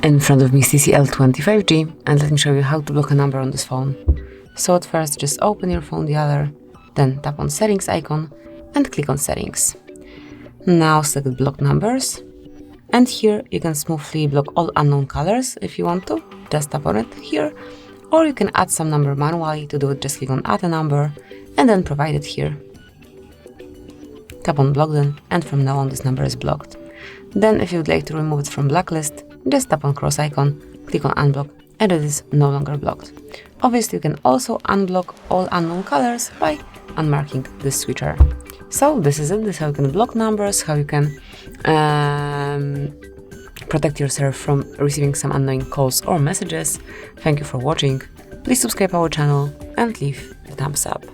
In front of me is TCL 25G, and let me show you how to block a number on this phone. So at first just open your phone dialer, then tap on settings icon and click on settings. Now select block numbers, and here you can smoothly block all unknown colors if you want to. Just tap on it here, or you can add some number manually. To do it, just click on add a number and then provide it here. Tap on block then, and from now on this number is blocked. Then if you would like to remove it from Blacklist, just tap on cross icon, click on unblock, and it is no longer blocked. Obviously you can also unblock all unknown colors by unmarking this switcher. So this is it. This is how you can block numbers, how you can protect yourself from receiving some annoying calls or messages. Thank you for watching. Please subscribe our channel and leave a thumbs up.